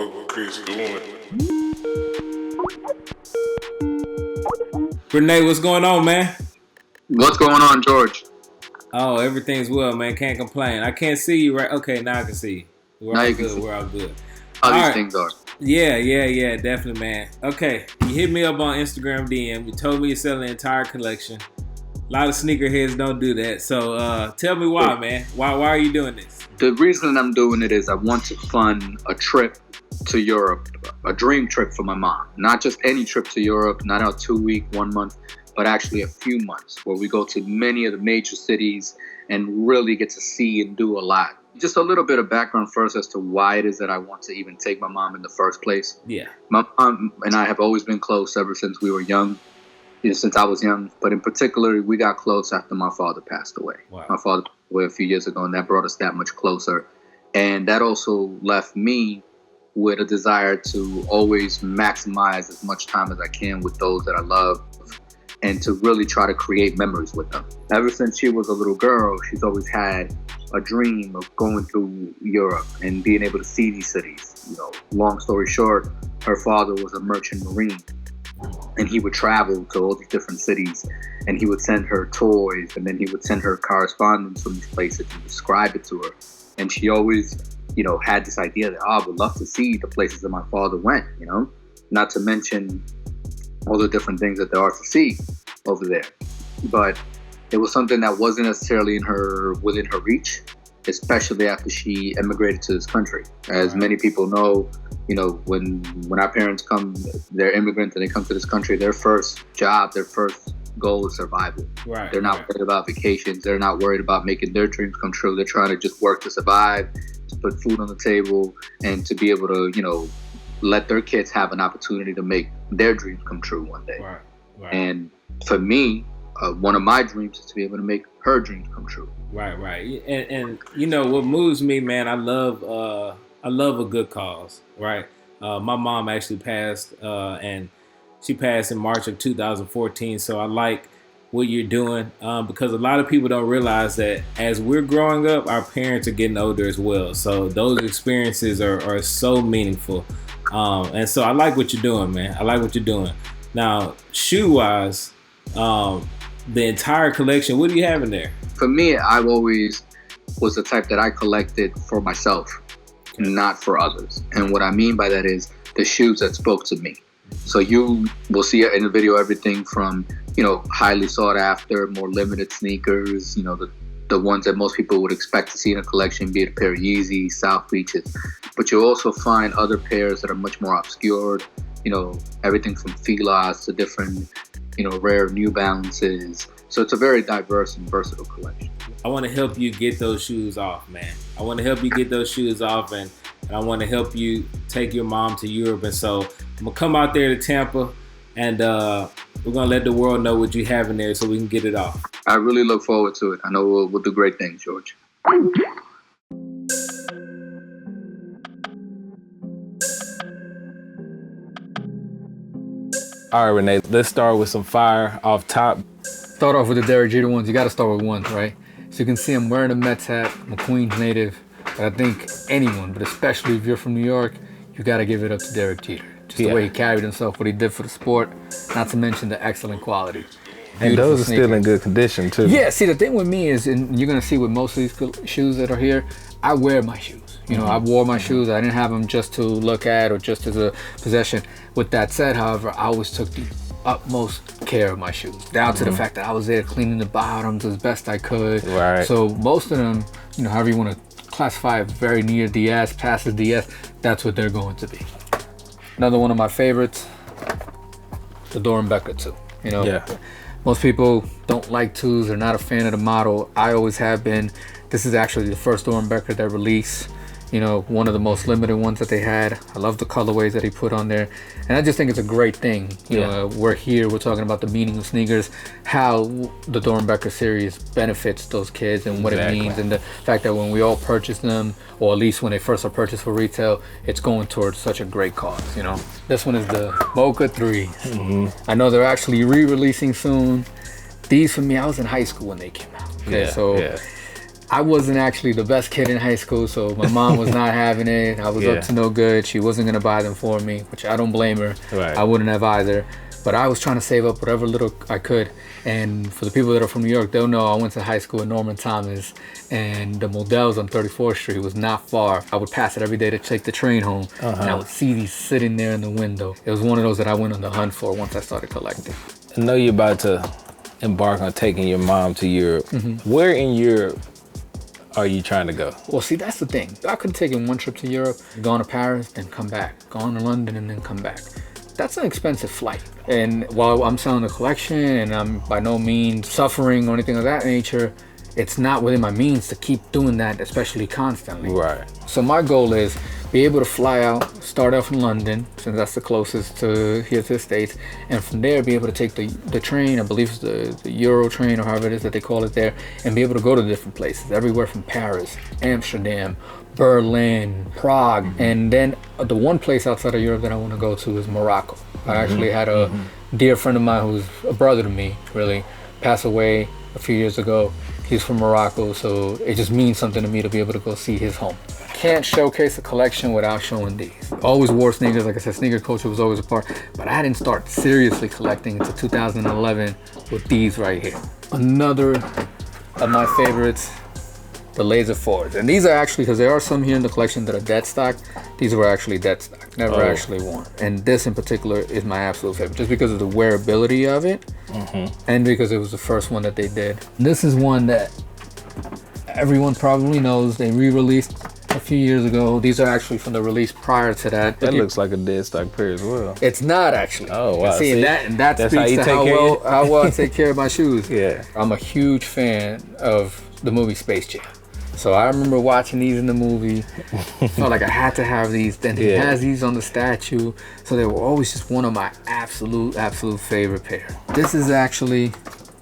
what Chris doing? Rene, what's going on, man? What's going on, George? Oh, everything's well, man. Can't complain. I can't see you, right? Okay, now I can see you. We're all good. We're all good. How these things are. Yeah, definitely, man. Okay, you hit me up on Instagram DM. You told me you're selling the entire collection. A lot of sneakerheads don't do that. So tell me why, man. Why are you doing this? The reason I'm doing it is I want to fund a trip to Europe, a dream trip for my mom. Not just any trip to Europe, not a 2-week, 1 month, but actually a few months where we go to many of the major cities and really get to see and do a lot. Just a little bit of background first as to why it is that I want to even take my mom in the first place. Yeah. My mom and I have always been close ever since we were young, since I was young. But in particular, we got close after my father passed away. Wow. My father passed away a few years ago, and that brought us that much closer. And that also left me with a desire to always maximize as much time as I can with those that I love and to really try to create memories with them. Ever since she was a little girl, she's always had a dream of going through Europe and being able to see these cities. You know, long story short, her father was a merchant marine, and he would travel to all these different cities, and he would send her toys, and then he would send her correspondence from these places and describe it to her. And she always, had this idea that, I would love to see the places that my father went, not to mention all the different things that there are to see over there. But it was something that wasn't necessarily within her reach, especially after she emigrated to this country. As many people know, when our parents come, they're immigrants and they come to this country, their first job, their first goal is survival. Right. They're not worried about vacations. They're not worried about making their dreams come true. They're trying to just work to survive, to put food on the table, and to be able to, let their kids have an opportunity to make their dreams come true one day. Right. And for me, one of my dreams is to be able to make her dreams come true. Right. And what moves me, man, I love a good cause, right? My mom actually passed, and she passed in March of 2014. So I like what you're doing, because a lot of people don't realize that as we're growing up, our parents are getting older as well. So those experiences are so meaningful. And so I like what you're doing, man. I like what you're doing. Now, shoe-wise, the entire collection, what do you have in there? For me, I've always was the type that I collected for myself, not for others. And what I mean by that is the shoes that spoke to me. So you will see in the video everything from, highly sought after, more limited sneakers, the ones that most people would expect to see in a collection, be it a pair of Yeezys, South Beaches. But you'll also find other pairs that are much more obscured, everything from Filas to different, rare New Balances. So it's a very diverse and versatile collection. I want to help you get those shoes off, man. I want to help you get those shoes off, and I want to help you take your mom to Europe. And so I'm going to come out there to Tampa, and we're going to let the world know what you have in there so we can get it off. I really look forward to it. I know we'll do great things, George. All right, Rene, let's start with some fire off top. Start off with the Derek Jeter ones. You got to start with one, right? So you can see him wearing a Mets hat. I'm a Queens native. But I think anyone, but especially if you're from New York, you got to give it up to Derek Jeter. Just the way he carried himself, what he did for the sport, not to mention the excellent quality. And those are still in good condition, too. Yeah, see, the thing with me is, and you're going to see with most of these shoes that are here, I wear my shoes. I wore my shoes. I didn't have them just to look at or just as a possession. With that said, however, I always took the utmost care of my shoes, down to the fact that I was there cleaning the bottoms as best I could. Right. So most of them, however you want to classify it, very near DS, passes DS, that's what they're going to be. Another one of my favorites, the Dorenbecker 2. Yeah. Most people don't like 2s. They're not a fan of the model. I always have been. This is actually the first Dorenbecker they released. One of the most limited ones that they had. I love the colorways that he put on there. And I just think it's a great thing. We're here, we're talking about the meaning of sneakers, how the Dorenbecker series benefits those kids and what it means, and the fact that when we all purchase them, or at least when they first are purchased for retail, it's going towards such a great cause, This one is the Mocha 3. I know they're actually re-releasing soon. These, for me, I was in high school when they came out. I wasn't actually the best kid in high school, so my mom was not having it. I was up to no good. She wasn't gonna buy them for me, which I don't blame her. Right. I wouldn't have either. But I was trying to save up whatever little I could. And for the people that are from New York, they'll know I went to high school in Norman Thomas, and the Models on 34th Street was not far. I would pass it every day to take the train home, and I would see these sitting there in the window. It was one of those that I went on the hunt for once I started collecting. I know you're about to embark on taking your mom to Europe. Where in Europe are you trying to go? Well, see, that's the thing. I could have taken one trip to Europe, gone to Paris, then come back. Gone to London, and then come back. That's an expensive flight. And while I'm selling the collection and I'm by no means suffering or anything of that nature, it's not within my means to keep doing that, especially constantly. Right. So my goal is be able to fly out, start off in London, since that's the closest to here to the States, and from there be able to take the train, I believe it's the Euro train or however it is that they call it there, and be able to go to different places, everywhere from Paris, Amsterdam, Berlin, Prague, and then the one place outside of Europe that I want to go to is Morocco. I actually had a dear friend of mine who's a brother to me, really, pass away a few years ago. He's from Morocco, so it just means something to me to be able to go see his home. Can't showcase a collection without showing these. Always wore sneakers, like I said, sneaker culture was always a part, but I didn't start seriously collecting until 2011 with these right here. Another of my favorites, the Laser Fords. And these are actually, because there are some here in the collection that are dead stock, these were actually dead stock, never actually worn. And this in particular is my absolute favorite, just because of the wearability of it, and because it was the first one that they did. This is one that everyone probably knows. They re-released a few years ago. These are actually from the release prior to that. That looks like a dead stock pair as well. It's not actually. Oh, wow. See, and that that's speaks to how well I take care of my shoes. Yeah. I'm a huge fan of the movie Space Jam. So I remember watching these in the movie. Felt like I had to have these. Then he has these on the statue. So they were always just one of my absolute favorite pair. This is actually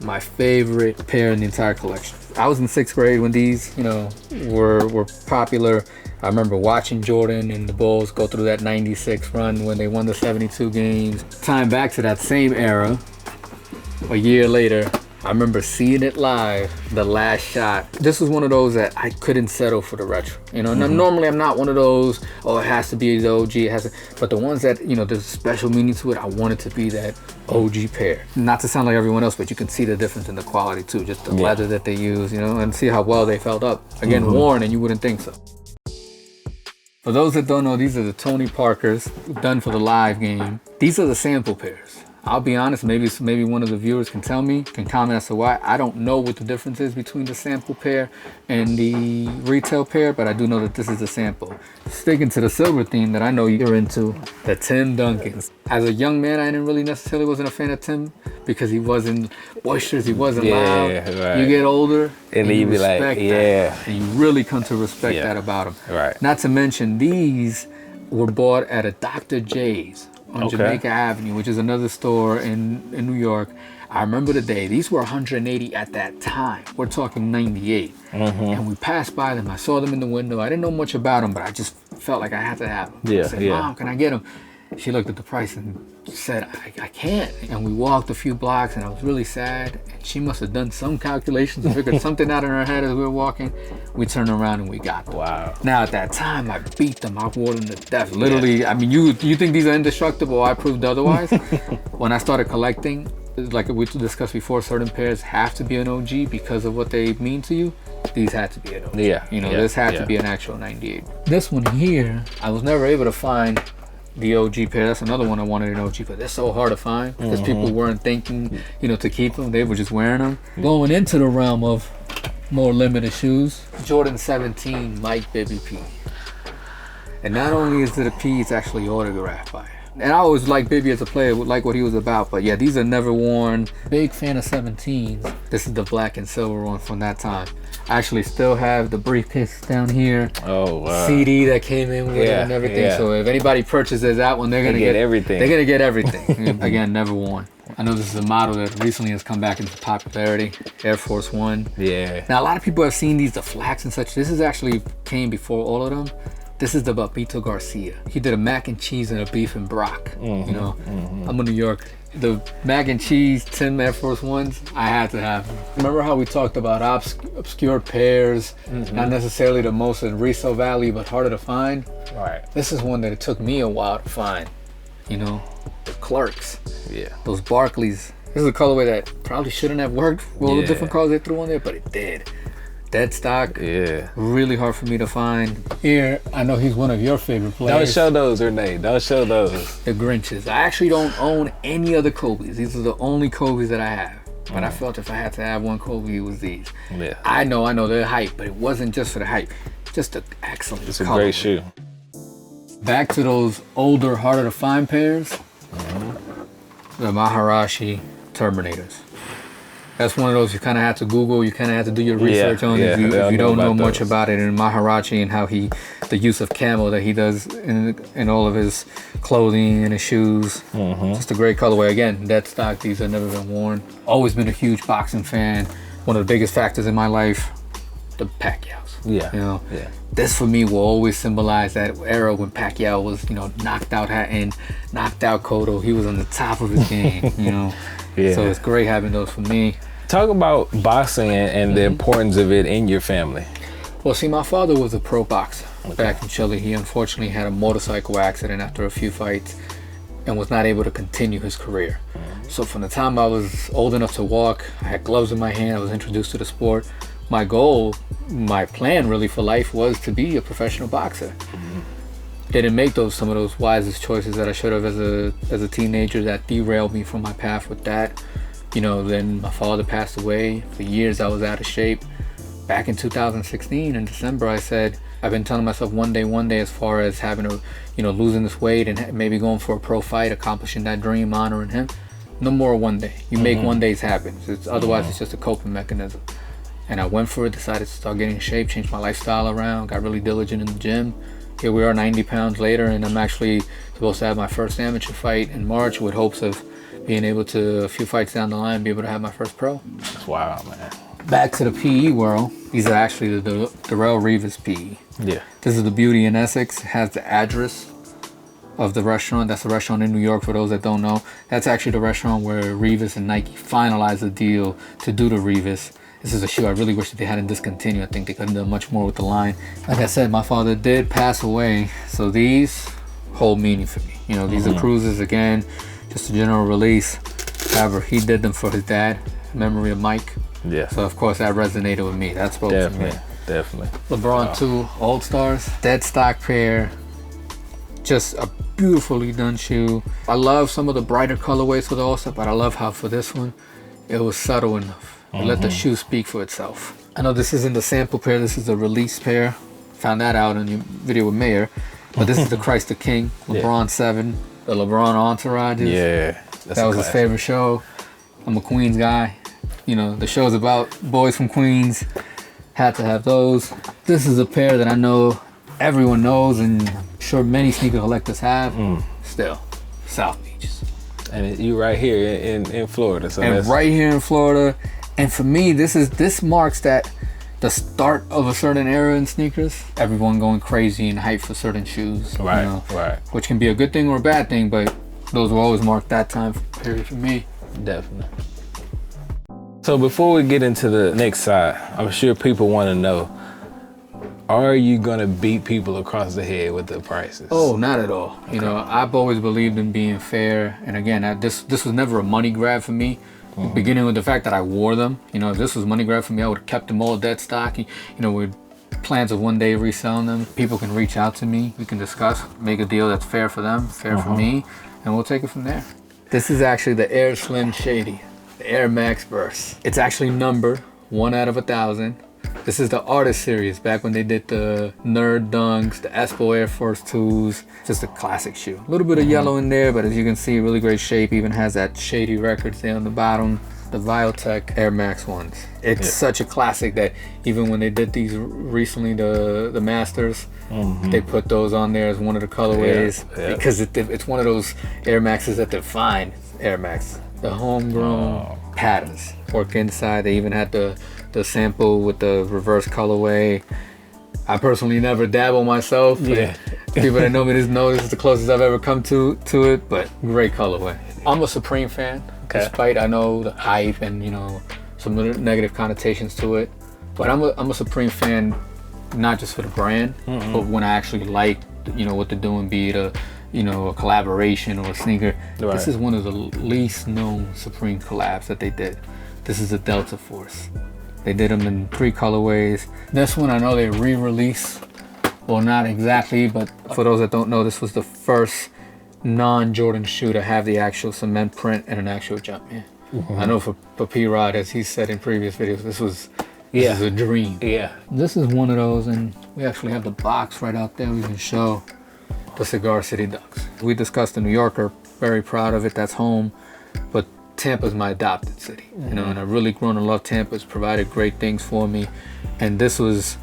my favorite pair in the entire collection. I was in 6th grade when these, were popular. I remember watching Jordan and the Bulls go through that 96 run when they won the 72 games. Time back to that same era, a year later, I remember seeing it live, the last shot. This was one of those that I couldn't settle for the retro. And normally I'm not one of those, oh, it has to be the OG, it has to, but the ones that, there's a special meaning to it, I want it to be that OG pair. Not to sound like everyone else, but you can see the difference in the quality too, just the leather that they use, and see how well they felt up. Again, worn, and you wouldn't think so. For those that don't know, these are the Tony Parkers, done for the live game. These are the sample pairs. I'll be honest, maybe one of the viewers can tell me, can comment as to why. I don't know what the difference is between the sample pair and the retail pair, but I do know that this is a sample. Sticking to the silver theme that I know you're into, the Tim Duncans. As a young man, I didn't really necessarily wasn't a fan of Tim because he wasn't boisterous, he wasn't loud. Right. You get older and then you be like, that, and you really come to respect that about him. Right. Not to mention, these were bought at a Dr. J's on Jamaica Avenue, which is another store in New York. I remember the day. These were 180 at that time. We're talking 98. And we passed by them. I saw them in the window. I didn't know much about them, but I just felt like I had to have them. I said, Mom, can I get them? She looked at the price and said, I can't. And we walked a few blocks, and I was really sad. And she must have done some calculations and figured something out in her head as we were walking. We turned around and we got them. Wow. Now, at that time, I beat them. I wore them to death. Literally, I mean, you think these are indestructible? I proved otherwise. When I started collecting, like we discussed before, certain pairs have to be an OG because of what they mean to you. These had to be an OG. This had to be an actual 98. This one here, I was never able to find the OG pair. That's another one I wanted an OG, but they're so hard to find because people weren't thinking, to keep them. They were just wearing them. Going into the realm of more limited shoes, Jordan 17 Mike Bibby P. And not only is it a P, it's actually autographed by him. And I always liked Bibby as a player, like what he was about. But yeah, these are never worn. Big fan of 17s. This is the black and silver one from that time. I actually still have the briefcase down here. Oh, wow. CD that came in with it and everything. So if anybody purchases that one, they're gonna get everything. They're gonna get everything. Again, never worn. I know this is a model that recently has come back into popularity. Air Force One. Yeah. Now a lot of people have seen these, the flaks and such. This is actually came before all of them. This is the Babito Garcia. He did a mac and cheese and a beef and brock. I'm in New York. The mac and cheese Tim Air Force Ones, I had to have them. Remember how we talked about obscure pairs, not necessarily the most in resale value, but harder to find? Right. This is one that it took me a while to find. You know, the Clarks. Yeah. Those Barclays. This is a colorway that probably shouldn't have worked with all the different colors they threw on there, but it did. Dead stock. Yeah. Really hard for me to find. Here, I know he's one of your favorite players. Don't show those, Rene. Don't show those. The Grinches. I actually don't own any other Kobe's. These are the only Kobe's that I have. But I felt if I had to have one Kobe, it was these. Yeah. I know they're hype, but it wasn't just for the hype. Just an excellent It's a colorway. great shoe. Back to those older, harder to find pairs. The Maharashi Terminators. That's one of those you kind of have to Google. You kind of have to do your research on if you don't know much about it. And Maharashi and how the use of camo that he does in all of his clothing and his shoes. Just a great colorway. Again, dead stock. These have never been worn. Always been a huge boxing fan. One of the biggest factors in my life, the Pacquiaos. Yeah. You know, Yeah. this for me will always symbolize that era when Pacquiao was, knocked out Hatton, knocked out Cotto. He was on the top of his game, Yeah. So it's great having those for me. Talk about boxing and the importance of it in your family. Well, see, my father was a pro boxer back in Chile. He unfortunately had a motorcycle accident after a few fights and was not able to continue his career. So from the time I was old enough to walk, I had gloves in my hand, I was introduced to the sport. My goal, my plan really for life was to be a professional boxer. Didn't make some of those wisest choices that I should have as a teenager. That derailed me from my path with that. Then my father passed away. For years I was out of shape. Back in 2016 in December, I said, I've been telling myself one day as far as having losing this weight and maybe going for a pro fight, accomplishing that dream, honoring him. No more one day. You make one days happen. Otherwise it's just a coping mechanism. And I went for it, decided to start getting in shape, changed my lifestyle around, got really diligent in the gym. Here we are 90 pounds later, and I'm actually supposed to have my first amateur fight in March with hopes of being able to, a few fights down the line, be able to have my first pro. That's wild, man. Back to the PE world. These are actually the Darrell Rivas PE. Yeah. This is the Beauty in Essex. It has the address of the restaurant. That's a restaurant in New York, for those that don't know. That's actually the restaurant where Rivas and Nike finalized the deal to do the Rivas. This is a shoe I really wish that they hadn't discontinued. I think they could have done much more with the line. Like I said, my father did pass away, so these hold meaning for me. These are cruises, again, just a general release. However, he did them for his dad, memory of Mike. Yeah. So of course that resonated with me. That spoke to me. Definitely. LeBron 2 All Stars, dead stock pair. Just a beautifully done shoe. I love some of the brighter colorways for the All Star, but I love how for this one, it was subtle enough. Let the shoe speak for itself. I know this isn't the sample pair, this is the release pair. Found that out in your video with Mayor. But this is the Christ the King, LeBron 7, the LeBron Entourages. Yeah. That was his favorite show. I'm a Queens guy. The show's about boys from Queens. Had to have those. This is a pair that I know everyone knows and sure many sneaker collectors have. Still, South Beaches. And you right here in Florida. So and right here in Florida. And for me, this marks the start of a certain era in sneakers. Everyone going crazy and hype for certain shoes. Right. Which can be a good thing or a bad thing, but those will always mark that time period for me. Definitely. So before we get into the next side, I'm sure people want to know, are you going to beat people across the head with the prices? Oh, not at all. Okay. I've always believed in being fair. And again, this was never a money grab for me. Beginning with the fact that I wore them. If this was money grab for me, I would have kept them all dead stock. With plans of one day reselling them. People can reach out to me. We can discuss, make a deal that's fair for them, fair for me, and we'll take it from there. This is actually the Air Slim Shady, the Air Max Burst. It's actually numbered 1 out of 1,000. This is the Artist Series, back when they did the Nerd Dunks, the Espo Air Force 2s. Just a classic shoe. A little bit of yellow in there, but as you can see, really great shape. Even has that Shady Records there on the bottom. The Viotech Air Max ones. It's such a classic that even when they did these recently, the Masters, they put those on there as one of the colorways because it's one of those Air Maxes that define Air Max. The homegrown patterns work inside. They even had the sample with the reverse colorway. I personally never dabble myself. Yeah. People that know me know this is the closest I've ever come to it, but great colorway. I'm a Supreme fan, despite I know the hype and, you know, some negative connotations to it. But I'm a Supreme fan, not just for the brand, but when I actually like, you know, what they're doing, be it a, you know, a collaboration or a sneaker. Right. This is one of the least known Supreme collabs that they did. This is a Delta Force. They did them in 3 colorways. This one I know they re-released. Well, not exactly, but for those that don't know, this was the first non-Jordan shoe to have the actual cement print and an actual Jumpman. I know for P-Rod, as he said in previous videos, this is a dream. Yeah. This is one of those, and we actually have the box right out there. We can show the Cigar City Ducks. We discussed the New Yorker, very proud of it, that's home, but Tampa's my adopted city, you know, and I've really grown to love Tampa. It's provided great things for me, and this was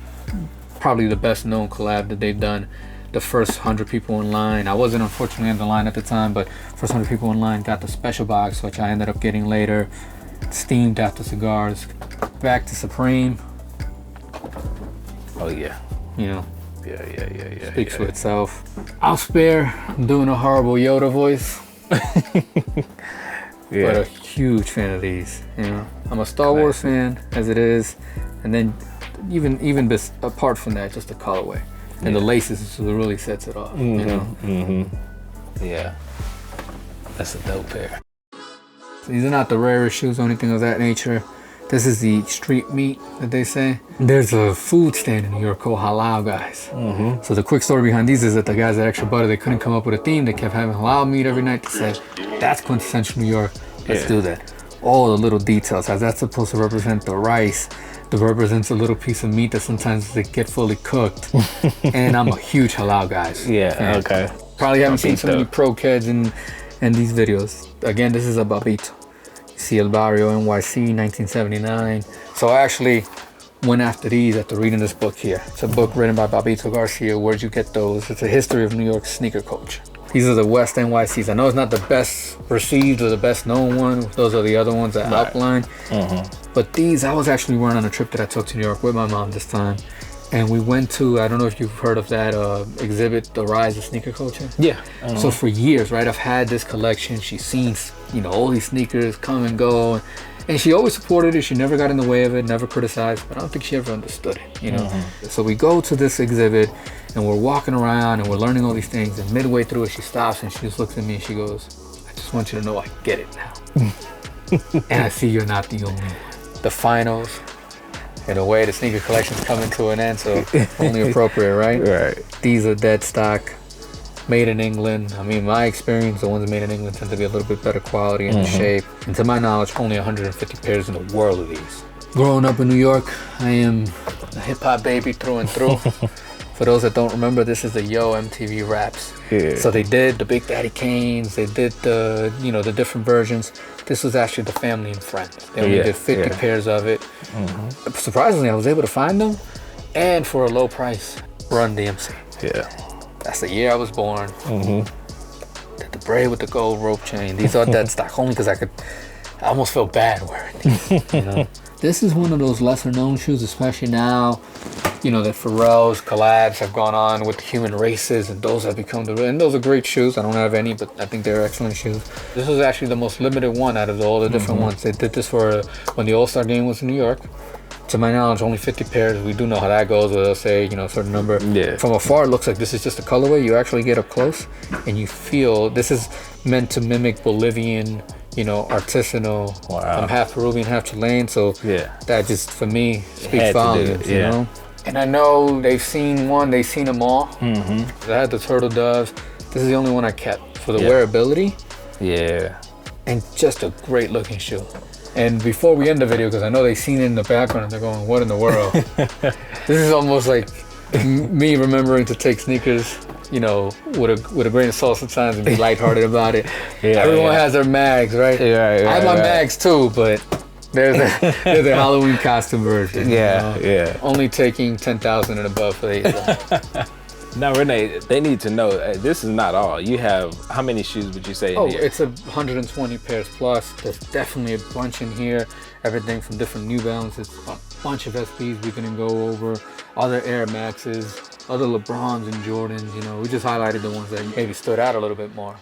probably the best known collab that they've done. The first 100 people in line, I wasn't unfortunately in the line at the time, but first 100 people in line got the special box, which I ended up getting later, steamed out the cigars. Back to Supreme. Oh yeah. You know, Yeah. speaks for itself. I'll spare doing a horrible Yoda voice. But a huge fan of these, you know. I'm a Star Wars fan, as it is, and then even apart from that, just the colorway and the laces is what really sets it off, you know. Yeah, that's a dope pair. These are not the rarest shoes or anything of that nature. This is the street meat that they say. There's a food stand in New York called Halal Guys. So the quick story behind these is that the guys at Extra Butter, they couldn't come up with a theme. They kept having halal meat every night. They said, that's quintessential New York. Let's do that. All the little details, as that's supposed to represent the rice, that represents a little piece of meat that sometimes they get fully cooked. And I'm a huge Halal Guys fan. Okay. Probably haven't seen so many pro kids in these videos. Again, this is a Babito. See El Barrio, NYC, 1979. So I actually went after these after reading this book here. It's a book written by Babito Garcia. Where'd you get those? It's a history of New York's sneaker culture. These are the West NYCs. I know it's not the best received or the best known one. Those are the other ones that outline. But these, I was actually wearing on a trip that I took to New York with my mom this time. And we went to, I don't know if you've heard of that exhibit, The Rise of Sneaker Culture. Yeah. So for years, right, I've had this collection. She's seen, you know, all these sneakers come and go. And she always supported it. She never got in the way of it, never criticized. But I don't think she ever understood it, you know. So we go to this exhibit and we're walking around and we're learning all these things. And midway through it, she stops and she just looks at me and she goes, I just want you to know I get it now. And I see you're not the only one. The finals. In a way, the sneaker collection's coming to an end, so only appropriate, right? Right. These are dead stock, made in England. I mean, my experience, the ones made in England tend to be a little bit better quality and shape. And to my knowledge, only 150 pairs in the world of these. Growing up in New York, I am a hip-hop baby through and through. For those that don't remember, this is the Yo MTV Raps. Yeah. So they did the Big Daddy Kanes, they did the, you know, the different versions. This was actually the Family and Friends. They only did 50 pairs of it. Surprisingly, I was able to find them, and for a low price, Run DMC. Yeah. That's the year I was born. Did the braid with the gold rope chain. These are dead stock, only because I almost felt bad wearing these, you know. This is one of those lesser known shoes, especially now, you know, that Pharrell's collabs have gone on with the human races, and those have become and those are great shoes. I don't have any, but I think they're excellent shoes. This was actually the most limited one out of all the different ones. They did this for when the All-Star game was in New York. To my knowledge, only 50 pairs. We do know how that goes, where they'll say, you know, a certain number. Yeah. From afar, it looks like this is just a colorway. You actually get up close, and you feel this is meant to mimic Bolivian, you know, artisanal. Wow. I'm half Peruvian, half Chilean, so that just, for me, speaks volumes, you know? And I know they've seen them all. I had the turtle doves. This is the only one I kept for the wearability. Yeah. And just a great looking shoe. And before we end the video, because I know they've seen it in the background and they're going, what in the world? This is almost like me remembering to take sneakers, you know, with a grain of salt sometimes and be lighthearted about it. Everyone has their mags, right? I have my mags too, but there's a Halloween costume version. Yeah. Only taking 10,000 and above for these. Now, Rene, they need to know this is not all. You have how many shoes would you say in Oh, here? it's 120 pairs plus. There's definitely a bunch in here. Everything from different New Balances, a bunch of SBs we can go over, other Air Maxes, other LeBrons and Jordans. You know, we just highlighted the ones that maybe stood out a little bit more.